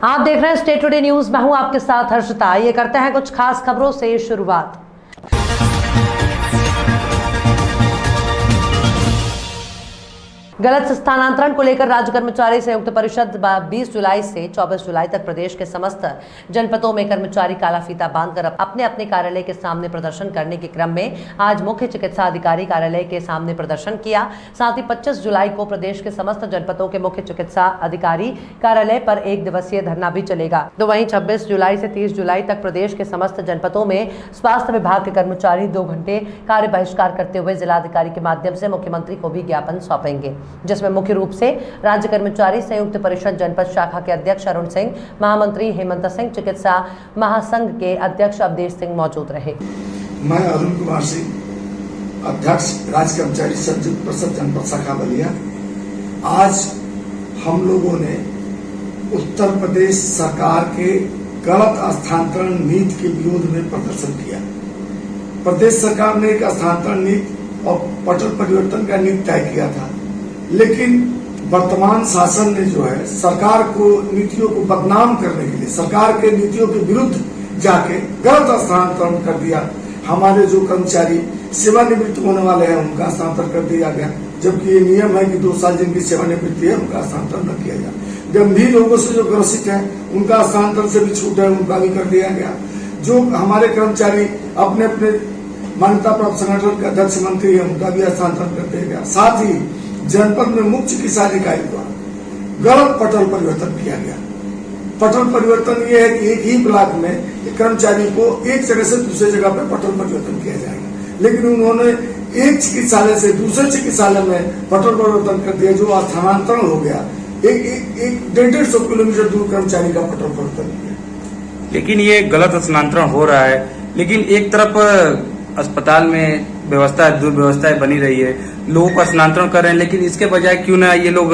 आप देख रहे हैं स्टेट टुडे न्यूज। मैं हूं आपके साथ हर्षिता। ये करते हैं कुछ खास खबरों से शुरुआत। गलत स्थानांतरण को लेकर राज्य कर्मचारी संयुक्त परिषद 20 जुलाई से 24 जुलाई तक प्रदेश के समस्त जनपदों में कर्मचारी काला फीता बांधकर अपने अपने कार्यालय के सामने प्रदर्शन करने के क्रम में आज मुख्य चिकित्सा अधिकारी कार्यालय के सामने प्रदर्शन किया। साथ ही 25 जुलाई को प्रदेश के समस्त जनपदों के मुख्य चिकित्सा अधिकारी कार्यालय पर 1 दिवसीय धरना भी चलेगा। तो वहीं 26 जुलाई से 30 जुलाई तक प्रदेश के समस्त जनपदों में स्वास्थ्य विभाग के कर्मचारी 2 घंटे कार्य बहिष्कार करते हुए जिलाधिकारी के माध्यम से मुख्यमंत्री को भी ज्ञापन सौंपेंगे, जिसमें मुख्य रूप से राज्य कर्मचारी संयुक्त परिषद जनपद शाखा के अध्यक्ष अरुण सिंह, महामंत्री हेमंत सिंह, चिकित्सा महासंघ के अध्यक्ष अवधेश सिंह मौजूद रहे। मैं अरुण कुमार सिंह, अध्यक्ष राज्य कर्मचारी संयुक्त परिषद जनपद शाखा बलिया। आज हम लोगों ने उत्तर प्रदेश सरकार के गलत स्थानांतरण नीति के विरोध में प्रदर्शन किया। प्रदेश सरकार ने एक स्थानांतरण नीति और पटल परिवर्तन का नीति तय किया था, लेकिन वर्तमान शासन ने जो है सरकार को नीतियों को बदनाम करने के लिए सरकार के नीतियों के विरुद्ध जाके गलत स्थानांतरण कर दिया। हमारे जो कर्मचारी सेवानिवृत्त होने वाले हैं उनका स्थानांतरण कर दिया गया, जबकि ये नियम है कि 2 साल जिनकी सेवानिवृत्ति है उनका स्थानांतरण न किया जाए। गंभीर रोगों से जो ग्रसित है उनका स्थानांतरण से भी छूट है, उनका भी कर दिया गया। जो हमारे कर्मचारी अपने अपने मान्यता प्राप्त संगठन के अध्यक्ष मंत्री है उनका भी स्थानांतरण कर दिया गया। साथ ही जनपद में मुख्य चिकित्सा अधिकारी द्वारा गलत पटल परिवर्तन किया गया। पटल परिवर्तन ये है कि एक ही ब्लॉक में कर्मचारी को एक जगह से दूसरे जगह पर पटल परिवर्तन किया जाएगा, लेकिन उन्होंने एक चिकित्सालय से दूसरे चिकित्सालय में पटल परिवर्तन कर दिया, जो स्थानांतरण हो गया। एक 150 किलोमीटर दूर कर्मचारी का पटल परिवर्तन किया। लेकिन ये गलत स्थानांतरण हो रहा है, लेकिन एक तरफ अस्पताल में व्यवस्था दुर्व्यवस्थाएं बनी रही है, लोगों को स्थानांतरण कर रहे हैं, लेकिन इसके बजाय क्यों ना ये लोग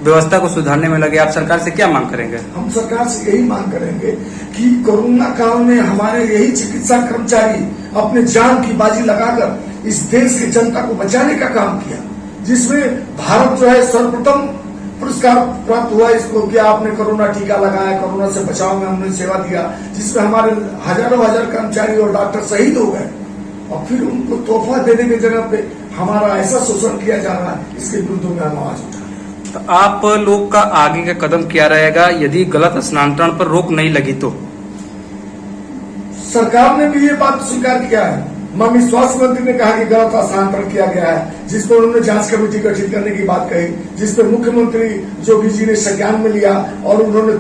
व्यवस्था को सुधारने में लगे। आप सरकार से क्या मांग करेंगे? हम सरकार से यही मांग करेंगे कि कोरोना काल में हमारे यही चिकित्सा कर्मचारी अपने जान की बाजी लगाकर इस देश की जनता को बचाने का काम किया, जिसमें भारत जो है सर्वप्रथम पुरस्कार प्राप्त हुआ इसको कि आपने कोरोना टीका लगाया, कोरोना से बचाव में हमने सेवा दिया, जिसमें हमारे हजारों कर्मचारी और डॉक्टर शहीद हो गए। और फिर उनको तोहफा देने की जगह पे हमारा ऐसा शोषण किया जा रहा है, इसके विरुद्ध में हम आवाज उठाएं। तो आप लोग का आगे का कदम क्या रहेगा यदि गलत स्थानांतरण पर रोक नहीं लगी तो? सरकार ने भी ये बात स्वीकार किया है। माननीय स्वास्थ्य मंत्री ने कहा कि गलत स्थानांतरण किया गया है, जिस पर उन्होंने जांच कमेटी गठित करने की बात कही, जिस पर मुख्यमंत्री योगी जी ने संज्ञान में लिया और उन्होंने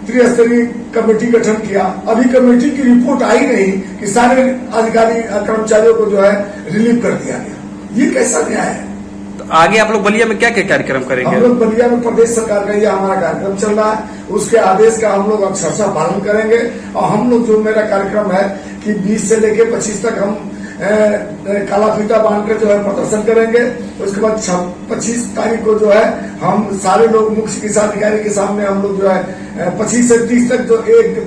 त्रिस्तरीय कमेटी गठन किया। अभी कमेटी की रिपोर्ट आई नहीं कि सारे अधिकारी कर्मचारियों को जो है रिलीव कर दिया गया। ये कैसा न्याय है? तो आगे आप लोग बलिया में क्या क्या कार्यक्रम करेंगे? हम लोग बलिया में प्रदेश सरकार का ये हमारा कार्यक्रम चल रहा है, उसके आदेश का हम लोग अक्षरशः पालन करेंगे। और हम लोग जो मेरा कार्यक्रम है कि 20 से लेकर 25 तक हम काला फीता बांध कर जो है प्रदर्शन करेंगे। उसके बाद 25 तारीख को जो है हम सारे लोग मुख्य चिकित्सा अधिकारी के सामने हम लोग जो है 25 से 30 तक जो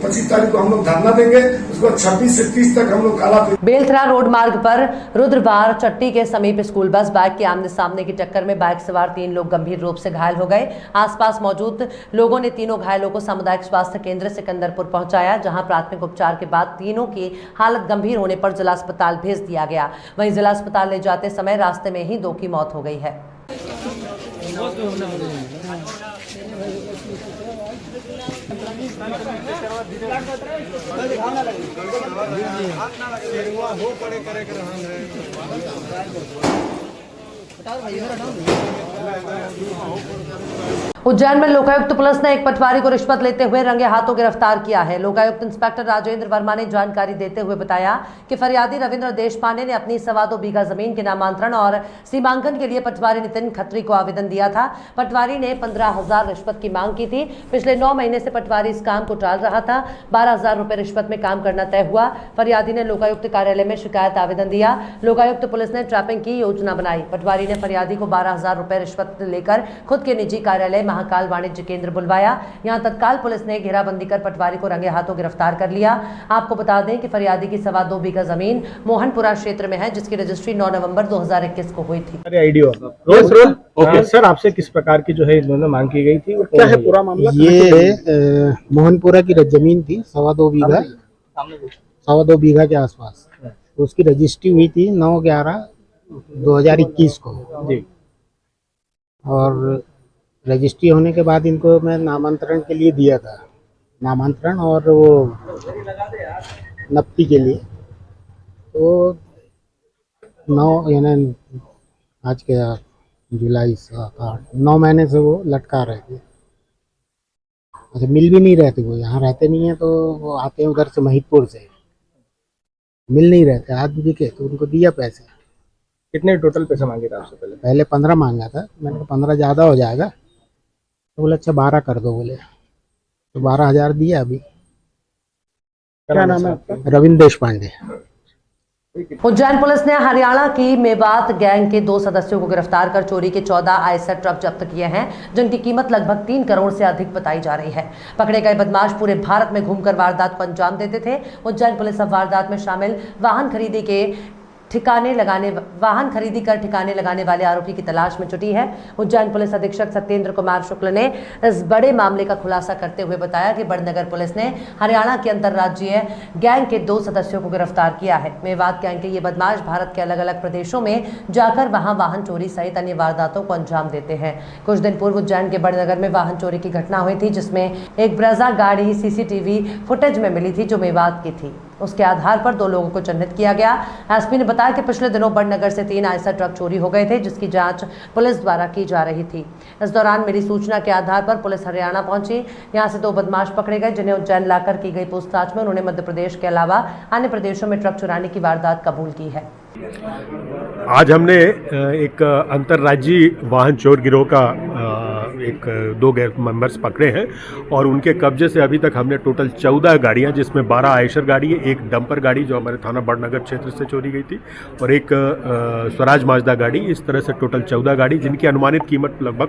25 तारीख को हम लोग धरना देंगे। उसके बाद 26 से 30 तक हम लोग काला बेलथरा रोड मार्ग पर रुद्रबार चट्टी के समीप स्कूल बस बाइक के आमने सामने की टक्कर में बाइक सवार 3 लोग गंभीर रूप से घायल हो गए। आसपास मौजूद लोगों ने तीनों घायलों को सामुदायिक स्वास्थ्य केंद्र सिकंदरपुर पहुंचाया, जहां प्राथमिक उपचार के बाद तीनों की हालत गंभीर होने पर जिला अस्पताल भेज दिया गया। वहीं जिला अस्पताल ले जाते समय रास्ते में ही 2 की मौत हो गई है। उज्जैन में लोकायुक्त पुलिस ने एक पटवारी को रिश्वत लेते हुए रंगे हाथों गिरफ्तार किया है। लोकायुक्त इंस्पेक्टर राजेंद्र वर्मा ने जानकारी देते हुए बताया कि फरियादी रविंद्र देशपांडे ने अपनी 2.25 बीघा जमीन के नामांतरण और सीमांकन के लिए पटवारी नितिन खत्री को आवेदन दिया था। पटवारी ने 15,000 रिश्वत की मांग की थी। पिछले 9 महीने से पटवारी इस काम को टाल रहा था। 12,000 रुपए रिश्वत में काम करना तय हुआ। फरियादी ने लोकायुक्त कार्यालय में शिकायत आवेदन दिया। लोकायुक्त पुलिस ने ट्रैपिंग की योजना बनाई। पटवारी ने फरियादी को 12,000 रुपए रिश्वत लेकर खुद के निजी कार्यालय महाकाल वाणिज्य केंद्र बुलवाया। यहां तत्काल पुलिस ने घेराबंदी कर पटवारी को रंगे हाथों गिरफ्तार कर लिया। आपको बता दें कि फरियादी की 2.25 बीघा जमीन मोहनपुरा क्षेत्र में है, जिसकी रजिस्ट्री 9 नवंबर 2021 को हुई थी। ओके सर, आपसे किस प्रकार की जो है इन्होंने मांग की गई थी और क्या है पूरा मामला? ये मोहनपुरा की जमीन थी 2.25 बीघा के आसपास। उसकी रजिस्ट्री हुई थी 9/11/2021 को जी। और रजिस्ट्री होने के बाद इनको मैं नामांतरण के लिए दिया था, नामांतरण और वो नफ्ती के लिए। तो 9 यानी आज के जुलाई 9 महीने से वो लटका रहे थे। अच्छा, मिल भी नहीं रहते, वो यहाँ रहते नहीं है, तो वो आते हैं उधर से महिदपुर से, मिल नहीं रहते। आज दिखे तो उनको दिया पैसे। कितने टोटल पैसे मांगे थे आपसे पहले? पहले 15 मांगा था, मैंने कहा 15 ज़्यादा हो जाएगा, तो बोले अच्छा 12 कर दो, बोले तो 12,000 दिया। अभी क्या नाम है आपका? रविंद्र देश पांडे। उज्जैन पुलिस ने हरियाणा की मेवात गैंग के 2 सदस्यों को गिरफ्तार कर चोरी के 14 आयसर ट्रक जब्त किए हैं, जिनकी कीमत लगभग 3 करोड़ से अधिक बताई जा रही है। पकड़े गए बदमाश पूरे भारत में घूमकर वारदात को अंजाम देते थे। उज्जैन पुलिस अब वारदात में शामिल वाहन खरीदी कर ठिकाने लगाने वाले आरोपी की तलाश में जुटी है। उज्जैन पुलिस अधीक्षक सत्येंद्र कुमार शुक्ल ने इस बड़े मामले का खुलासा करते हुए बताया कि बड़नगर पुलिस ने हरियाणा के अंतर्राज्यीय गैंग के 2 सदस्यों को गिरफ्तार किया है। मेवात गैंग के ये बदमाश भारत के अलग अलग प्रदेशों में जाकर वहां वाहन चोरी सहित अन्य वारदातों को अंजाम देते हैं। कुछ दिन पूर्व उज्जैन के बड़नगर में वाहन चोरी की घटना हुई थी, जिसमें एक ब्रेजा गाड़ी सीसीटीवी फुटेज में मिली थी जो मेवात की थी। उसके आधार पर 2 लोगों को चिन्हित किया गया। एसपी ने बताया कि पिछले दिनों बड़नगर से 3 आयसर ट्रक चोरी हो गए थे, जिसकी जांच पुलिस द्वारा की जा रही थी। इस दौरान मिली सूचना के आधार पर पुलिस हरियाणा पहुंची। यहां से 2 बदमाश पकड़े गए, जिन्हें उज्जैन लाकर की गई पूछताछ में उन्होंने मध्य प्रदेश के अलावा अन्य प्रदेशों में ट्रक चुराने की वारदात कबूल की है। आज हमने एक अंतर्राज्यीय वाहन चोर गिरोह का 2 मेंबर्स पकड़े हैं और उनके कब्जे से अभी तक हमने टोटल 14 गाड़ियां, जिसमें 12 आयशर गाड़ी है, एक डंपर गाड़ी जो हमारे थाना बड़नगर क्षेत्र से चोरी गई थी और एक स्वराज माजदा गाड़ी, इस तरह से टोटल 14 गाड़ी जिनकी अनुमानित कीमत लगभग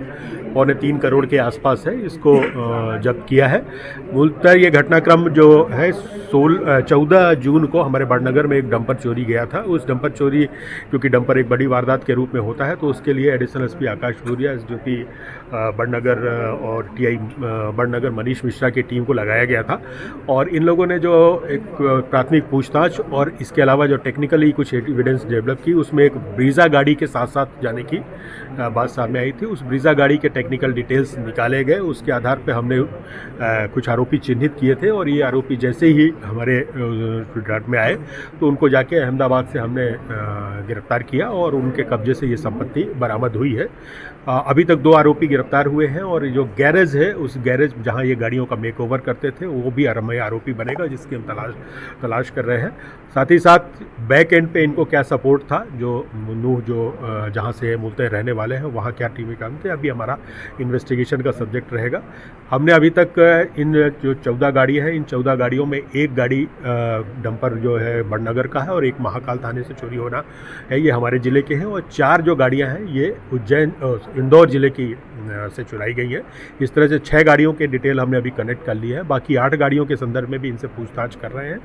3.25 करोड़ के आसपास है, इसको जब्त किया है। मूलतः ये घटनाक्रम जो है 14 जून को हमारे बड़नगर में एक डंपर चोरी गया था। उस डंपर चोरी, क्योंकि डंपर एक बड़ी वारदात के रूप में होता है, तो उसके लिए एडिशनल एसपी आकाश भूरिया, एसडीओपी बड़नगर और टीआई बड़नगर मनीष मिश्रा की टीम को लगाया गया था। और इन लोगों ने जो एक प्राथमिक पूछताछ और इसके अलावा जो टेक्निकली कुछ एविडेंस डेवलप की, उसमें एक ब्रीजा गाड़ी के साथ साथ जाने की बात सामने आई थी। उस ब्रीजा गाड़ी के टेक्निकल डिटेल्स निकाले गए, उसके आधार पर हमने कुछ आरोपी चिन्हित किए थे और ये आरोपी जैसे ही हमारे डाट में आए तो उनको जाके अहमदाबाद से हमने गिरफ्तार किया और उनके कब्जे से ये संपत्ति बरामद हुई है। अभी तक 2 आरोपी गिरफ्तार हुए हैं और जो गैरेज है, उस गैरेज जहां ये गाड़ियों का मेकओवर करते थे, वो भी आरोपी बनेगा, जिसकी हम तलाश कर रहे हैं। साथ ही साथ बैक एंड पे इनको क्या सपोर्ट था, जो नूह जो जहां से मूलतः रहने वाले हैं वहां क्या टीमें काम थे, अभी हमारा इन्वेस्टिगेशन का सब्जेक्ट रहेगा। हमने अभी तक इन जो 14 गाड़ियाँ हैं, इन 14 गाड़ियों में एक गाड़ी डंपर जो है बड़नगर का है और एक महाकाल थाने से चोरी होना है, ये हमारे ज़िले के हैं। और 4 जो गाड़ियाँ हैं ये इंदौर ज़िले की से चुराई गई हैं। इस तरह से 6 गाड़ियों के डिटेल हमने अभी कनेक्ट कर लिया है। बाकी 8 गाड़ियों के संदर्भ में भी इनसे पूछताछ कर रहे हैं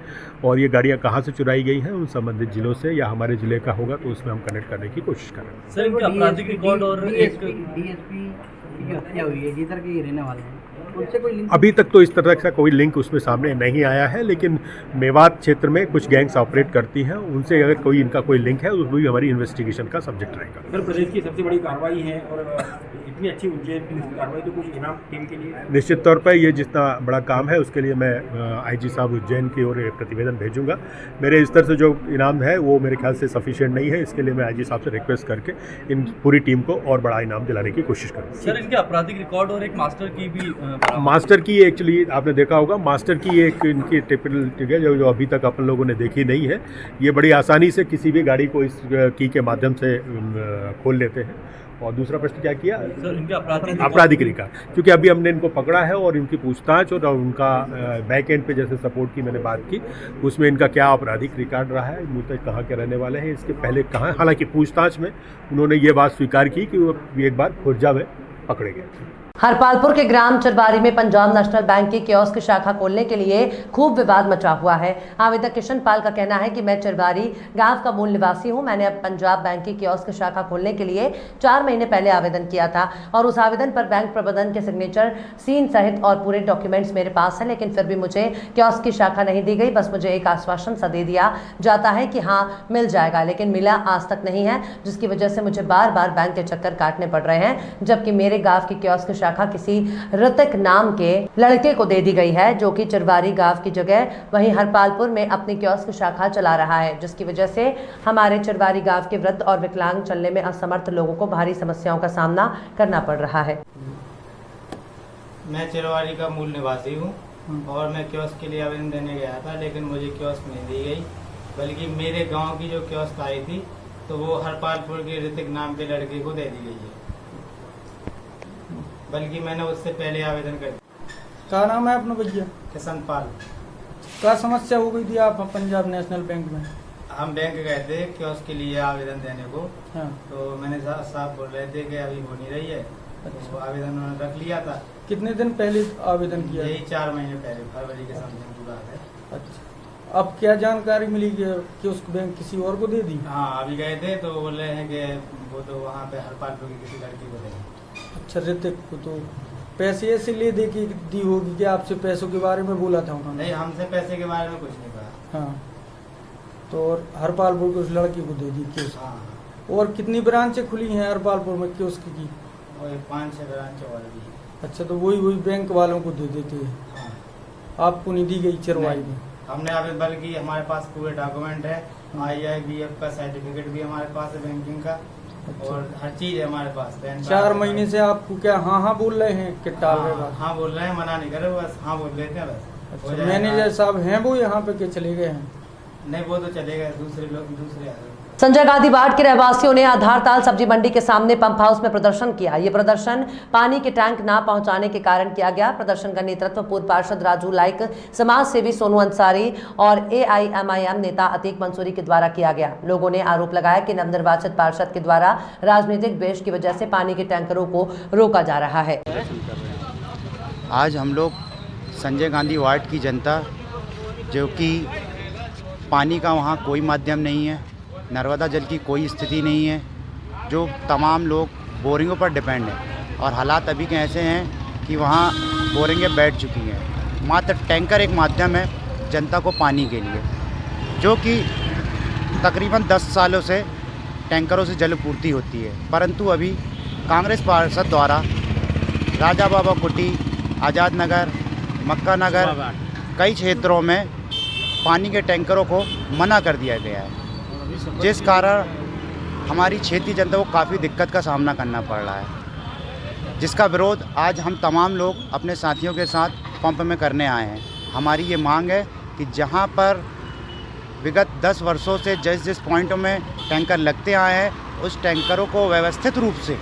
और ये गाड़ियाँ कहाँ से चुराई गई हैं उन संबंधित जिलों से या हमारे ज़िले का होगा तो उसमें हम कनेक्ट करने की कोशिश कर रहे हैं। सर, इनका आपराधिक रिकॉर्ड और डीएसपी की हत्या हुई है, जिधर के ये रहने वाले हैं, उनसे कोई लिंक? अभी तक तो इस तरह का कोई लिंक उसमें सामने नहीं आया है, लेकिन मेवात क्षेत्र में कुछ गैंग्स ऑपरेट करती हैं, उनसे अगर कोई इनका कोई लिंक है तो भी हमारी इन्वेस्टिगेशन का सब्जेक्ट रहेगा। सर, प्रदेश की सबसे बड़ी कार्रवाई है और इतनी अच्छी उज्जैन की कार्रवाई, तो कुछ इनाम टीम के लिए? निश्चित तौर पर ये जितना बड़ा काम है उसके लिए मैं आईजी साहब उज्जैन की ओर प्रतिवेदन भेजूंगा। मेरे स्तर से जो इनाम है वो मेरे ख्याल से सफिशिएंट नहीं है, इसके लिए मैं आईजी साहब से रिक्वेस्ट करके इन पूरी टीम को और बड़ा इनाम दिलाने की कोशिश करूँगा। सर, इनके आपराधिक रिकॉर्ड और एक मास्टर की भी मास्टर की एक्चुअली आपने देखा होगा, मास्टर की एक इनकी टिपिकल है जो अभी तक अपन लोगों ने देखी नहीं है। ये बड़ी आसानी से किसी भी गाड़ी को इस की के माध्यम से खोल लेते हैं। और दूसरा प्रश्न क्या किया? सर, इनके आपराधिक रिकॉर्ड, क्योंकि अभी हमने इनको पकड़ा है और इनकी पूछताछ और उनका बैक एंड पे जैसे सपोर्ट की मैंने बात की, उसमें इनका क्या आपराधिक रिकॉर्ड रहा है, मूलतः कहाँ के रहने वाले हैं, इसके पहले कहाँ, हालांकि पूछताछ में उन्होंने ये बात स्वीकार की कि वो एक बार खुर्जा में पकड़े गए। हरपालपुर के ग्राम चरवारी में पंजाब नेशनल बैंक की कियोस्क शाखा खोलने के लिए खूब विवाद मचा हुआ है। आवेदक किशन पाल का कहना है कि मैं चरवारी गांव का मूल निवासी हूं। मैंने अब पंजाब बैंक की कियोस्क शाखा खोलने के लिए 4 महीने पहले आवेदन किया था और उस आवेदन पर बैंक प्रबंधन के सिग्नेचर सीन सहित और पूरे डॉक्यूमेंट्स मेरे पास है, लेकिन फिर भी मुझे कियोस्क की शाखा नहीं दी गई। बस मुझे एक आश्वासन सा दे दिया जाता है कि हाँ मिल जाएगा, लेकिन मिला आज तक नहीं है, जिसकी वजह से मुझे बार बार बैंक के चक्कर काटने पड़ रहे हैं। जबकि मेरे गांव की कियोस्क शाखा किसी ऋतिक नाम के लड़के को दे दी गई है, जो कि चरवारी गांव की जगह वहीं हरपालपुर में अपनी कियोस्क शाखा चला रहा है, जिसकी वजह से हमारे चरवारी गांव के वृद्ध और विकलांग चलने में असमर्थ लोगों को भारी समस्याओं का सामना करना पड़ रहा है। मैं चरवारी का मूल निवासी हूँ और मैं कियोस्क के लिए आवेदन देने गया था, लेकिन मुझे कियोस्क नहीं दी गई, बल्कि मेरे गांव की जो कियोस्क आई थी तो वो हरपालपुर के ऋतिक नाम के लड़के को दे दी गई है, बल्कि मैंने उससे पहले आवेदन कर दिया। क्या नाम है अपना भैया? किशन पाल। क्या समस्या हो गई थी आप पंजाब नेशनल बैंक में? हम बैंक गए थे कियोस्क के लिए आवेदन देने को। हाँ। तो मैंने साहब बोल रहे थे कि अभी हो नहीं रही है। अच्छा। तो आवेदन उन्होंने रख लिया था। कितने दिन पहले आवेदन किया? यही 4 महीने पहले, फरवरी के समथिंग की बात है। अच्छा, अब क्या जानकारी मिली कि उस बैंक किसी और को दे दी? हाँ, अभी गए थे तो बोल रहे हैं कि वो तो वहाँ पे हरपालपुर की किसी लड़की को देंगे। अच्छा, ऋतिक को तो पैसे ऐसे ले दे की दी होगी कि आपसे पैसों के बारे में बोला था उन्होंने? नहीं, हमसे पैसे के बारे में कुछ नहीं कहा। हाँ, तो और हरपालपुर की उस लड़की को दे दी कियोस्क। हाँ। और कितनी ब्रांचें खुली हैं हरपालपुर में कियोस्क की? और 5-6 ब्रांच और भी। अच्छा, तो वही बैंक वालों को दे देते हैं। हाँ। आपको नहीं दी गई चरवाई में? हमने अभी, बल्कि हमारे पास पूरे डॉक्यूमेंट है, IIBF का सर्टिफिकेट भी हमारे पास है बैंकिंग का। अच्छा। और हर चीज है हमारे पास। 4 महीने से आपको क्या हाँ बोल रहे हैं कि टाल रहे बात? हाँ बोल रहे हैं, मना नहीं कर रहे, बस हाँ बोल लेते हैं बस। अच्छा, मैनेजर साहब हैं वो यहाँ पे के चले गए हैं? नहीं, वो तो चले गए, दूसरे लोग दूसरे आ गए। संजय गांधी वार्ड के रहवासियों ने आधारताल सब्जी मंडी के सामने पंप हाउस में प्रदर्शन किया। ये प्रदर्शन पानी के टैंक ना पहुंचाने के कारण किया गया। प्रदर्शन का नेतृत्व पूर्व पार्षद राजू लाइक, समाज सेवी सोनू अंसारी और AIMIM नेता अतीक मंसूरी के द्वारा किया गया। लोगों ने आरोप लगाया कि नवनिर्वाचित पार्षद के द्वारा राजनीतिक द्वेष की वजह से पानी के टैंकरों को रोका जा रहा है। आज हम लोग संजय गांधी वार्ड की जनता, जो कि पानी का वहाँ कोई माध्यम नहीं है, नर्मदा जल की कोई स्थिति नहीं है, जो तमाम लोग बोरिंगों पर डिपेंड हैं और हालात अभी के ऐसे हैं कि वहाँ बोरिंगें बैठ चुकी हैं। मात्र टैंकर एक माध्यम है जनता को पानी के लिए, जो कि तकरीबन 10 सालों से टैंकरों से जल पूर्ति होती है, परंतु अभी कांग्रेस पार्षद द्वारा राजा बाबा कुटी, आज़ाद नगर, मक्का नगर, कई क्षेत्रों में पानी के टैंकरों को मना कर दिया गया है, जिस कारण हमारी क्षेत्रीय जनता को काफ़ी दिक्कत का सामना करना पड़ रहा है, जिसका विरोध आज हम तमाम लोग अपने साथियों के साथ पंप में करने आए हैं। हमारी ये मांग है कि जहां पर विगत 10 वर्षों से जिस पॉइंटों में टैंकर लगते आए हैं, उस टैंकरों को व्यवस्थित रूप से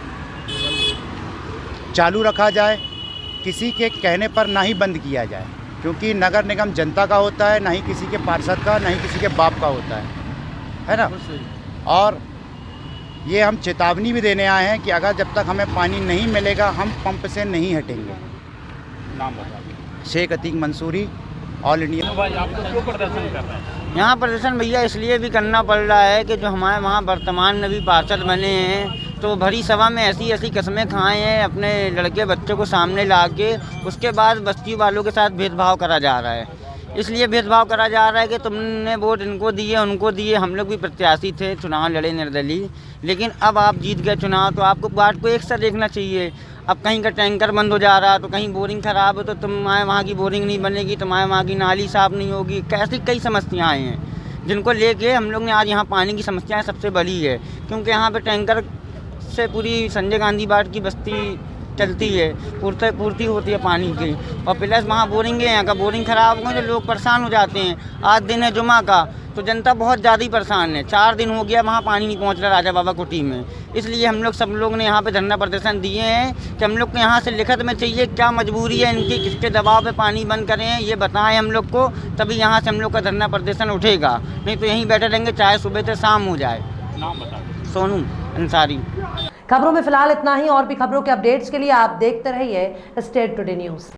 चालू रखा जाए, किसी के कहने पर ना ही बंद किया जाए, क्योंकि नगर निगम जनता का होता है, ना ही किसी के पार्षद का, ना ही किसी के बाप का होता है ना। और ये हम चेतावनी भी देने आए हैं कि अगर जब तक हमें पानी नहीं मिलेगा हम पंप से नहीं हटेंगे। नाम बता। Sheikh Atiq Mansoori, all India. भाई, आप लोग क्यों प्रदर्शन कर रहे हैं? यहाँ प्रदर्शन भैया इसलिए भी करना पड़ रहा है कि जो हमारे वहाँ वर्तमान में भी पार्षद बने हैं, तो भरी सभा में ऐसी ऐसी कस्में खाए हैं अपने लड़के बच्चों को सामने ला के, उसके बाद बस्ती वालों के साथ भेदभाव करा जा रहा है। इसलिए भेदभाव करा जा रहा है कि तुमने वोट इनको दिए उनको दिए। हम लोग भी प्रत्याशी थे, चुनाव लड़े निर्दलीय, लेकिन अब आप जीत गए चुनाव, तो आपको वार्ड को एक सा देखना चाहिए। अब कहीं का टैंकर बंद हो जा रहा है, तो कहीं बोरिंग ख़राब है तो तुम्हारे वहाँ की बोरिंग नहीं बनेगी, तुम्हारे वहाँ की नाली साफ़ नहीं होगी। कैसी कई समस्याएँ हैं जिनको लेके हम लोग ने आज यहाँ पानी की समस्याएँ सबसे बड़ी है, क्योंकि यहाँ पर टैंकर से पूरी संजय गांधी वार्ड की बस्ती चलती है, पूर्ति होती है पानी की, और प्लस वहाँ बोरिंग है, यहाँ का बोरिंग ख़राब हो गए तो लोग परेशान हो जाते हैं। आज दिन है जुमा का, तो जनता बहुत ज़्यादा ही परेशान है। 4 दिन हो गया वहाँ पानी नहीं पहुँच रहा राजा बाबा कुटी में। इसलिए हम लोग सब लोग ने यहाँ पे धरना प्रदर्शन दिए हैं कि हम लोग को यहाँ से लिखित में चाहिए क्या मजबूरी है इनकी, किसके दबाव पे पानी बंद करें, ये बताएं हम लोग को, तभी यहाँ से हम लोग का धरना प्रदर्शन उठेगा। नहीं तो यहीं बैठे रहेंगे चाहे सुबह से शाम हो जाए। नाम बता। सोनू अंसारी। खबरों में फिलहाल इतना ही। और भी खबरों के अपडेट्स के लिए आप देखते रहिए स्टेट टुडे न्यूज।